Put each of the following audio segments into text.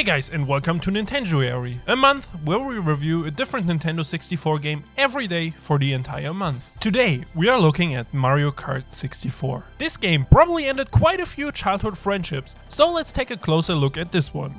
guys, and welcome to Nintenduary, a month where we review a different Nintendo 64 game every day for the entire month. Today we are looking at Mario Kart 64. This game probably ended quite a few childhood friendships, so let's take a closer look at this one.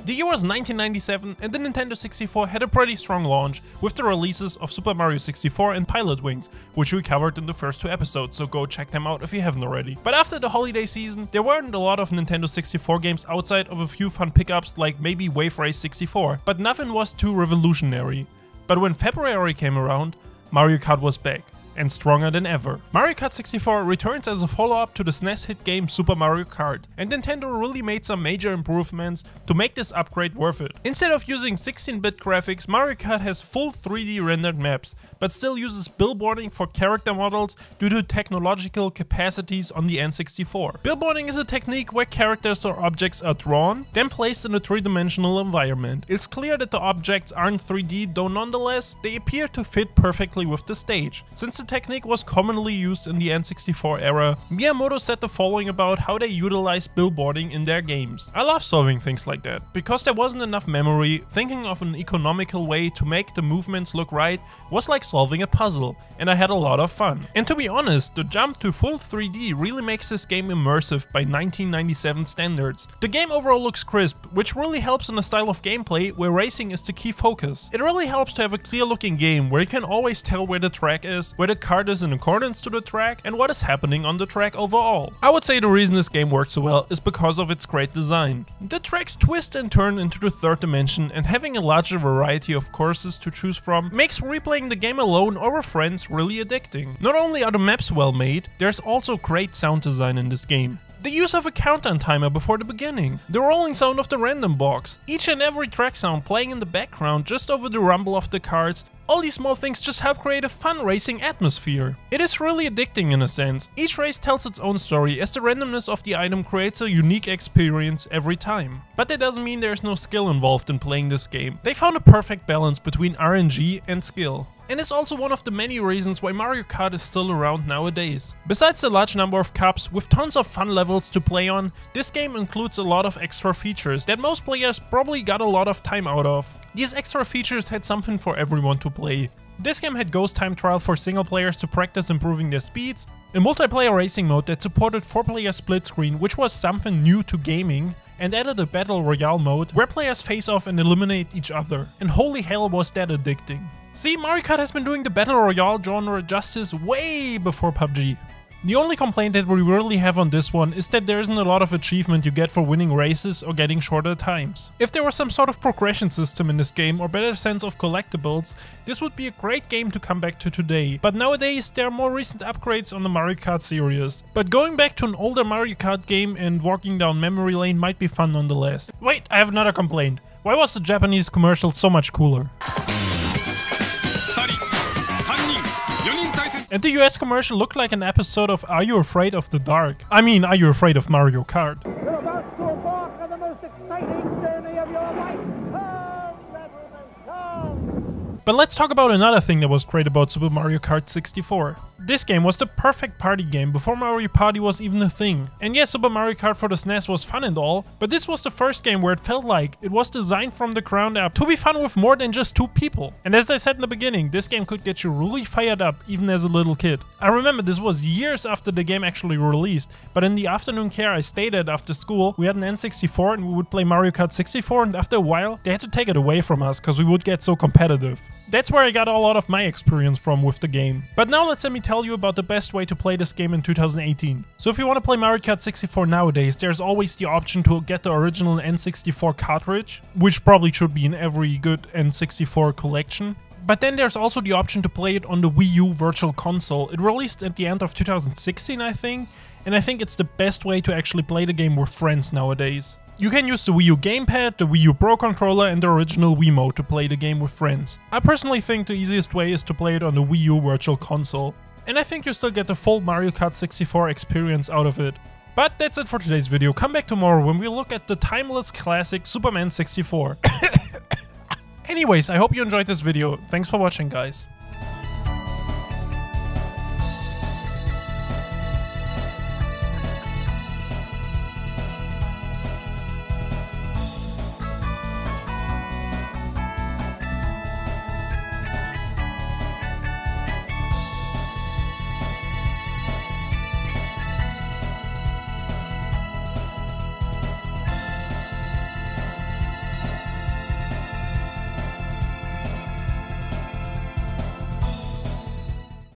The year was 1997 and the Nintendo 64 had a pretty strong launch with the releases of Super Mario 64 and Pilot Wings, which we covered in the first two episodes, so go check them out if you haven't already. But after the holiday season, there weren't a lot of Nintendo 64 games outside of a few fun pickups like maybe Wave Race 64, but nothing was too revolutionary. But when February came around, Mario Kart was back. And stronger than ever. Mario Kart 64 returns as a follow-up to the SNES hit game Super Mario Kart, and Nintendo really made some major improvements to make this upgrade worth it. Instead of using 16-bit graphics, Mario Kart has full 3D rendered maps, but still uses billboarding for character models due to technological capacities on the N64. Billboarding is a technique where characters or objects are drawn, then placed in a three-dimensional environment. It's clear that the objects aren't 3D, though nonetheless, they appear to fit perfectly with the stage. Since the technique was commonly used in the N64 era, Miyamoto said the following about how they utilize billboarding in their games. I love solving things like that. Because there wasn't enough memory, thinking of an economical way to make the movements look right was like solving a puzzle, and I had a lot of fun. And to be honest, the jump to full 3D really makes this game immersive by 1997 standards. The game overall looks crisp, which really helps in a style of gameplay where racing is the key focus. It really helps to have a clear looking game where you can always tell where the track is, where the kart is in accordance to the track, and what is happening on the track overall. I would say the reason this game works so well is because of its great design. The tracks twist and turn into the third dimension, and having a larger variety of courses to choose from makes replaying the game alone or with friends really addicting. Not only are the maps well made, there's also great sound design in this game. The use of a countdown timer before the beginning, the rolling sound of the random box, each and every track sound playing in the background just over the rumble of the carts, all these small things just help create a fun racing atmosphere. It is really addicting in a sense. Each race tells its own story as the randomness of the item creates a unique experience every time. But that doesn't mean there's no skill involved in playing this game. They found a perfect balance between RNG and skill. And it's also one of the many reasons why Mario Kart is still around nowadays. Besides the large number of cups with tons of fun levels to play on, this game includes a lot of extra features that most players probably got a lot of time out of. These extra features had something for everyone to play. This game had Ghost Time Trial for single players to practice improving their speeds, a multiplayer racing mode that supported 4-player split screen, which was something new to gaming, and added a Battle Royale mode where players face off and eliminate each other. And holy hell was that addicting. See, Mario Kart has been doing the Battle Royale genre justice way before PUBG. The only complaint that we really have on this one is that there isn't a lot of achievement you get for winning races or getting shorter times. If there was some sort of progression system in this game or better sense of collectibles, this would be a great game to come back to today. But nowadays there are more recent upgrades on the Mario Kart series. But going back to an older Mario Kart game and walking down memory lane might be fun nonetheless. Wait, I have another complaint. Why was the Japanese commercial so much cooler? And the US commercial looked like an episode of Are You Afraid of the Dark? I mean, Are You Afraid of Mario Kart? You're about to embark on the most exciting journey of your life. Come, gentlemen, come. But let's talk about another thing that was great about Super Mario Kart 64. This game was the perfect party game before Mario Party was even a thing. And yes, Super Mario Kart for the SNES was fun and all, but this was the first game where it felt like it was designed from the ground up to be fun with more than just two people. And as I said in the beginning, this game could get you really fired up even as a little kid. I remember this was years after the game actually released, but in the afternoon care I stayed at after school, we had an N64 and we would play Mario Kart 64, and after a while they had to take it away from us because we would get so competitive. That's where I got a lot of my experience from with the game. But now let me tell you about the best way to play this game in 2018. So if you want to play Mario Kart 64 nowadays, there's always the option to get the original N64 cartridge, which probably should be in every good N64 collection. But then there's also the option to play it on the Wii U Virtual Console. It released at the end of 2016, I think, and I think it's the best way to actually play the game with friends nowadays. You can use the Wii U gamepad, the Wii U Pro controller and the original Wiimote to play the game with friends. I personally think the easiest way is to play it on the Wii U Virtual Console. And I think you still get the full Mario Kart 64 experience out of it. But that's it for today's video. Come back tomorrow when we look at the timeless classic Superman 64. Anyways, I hope you enjoyed this video. Thanks for watching, guys.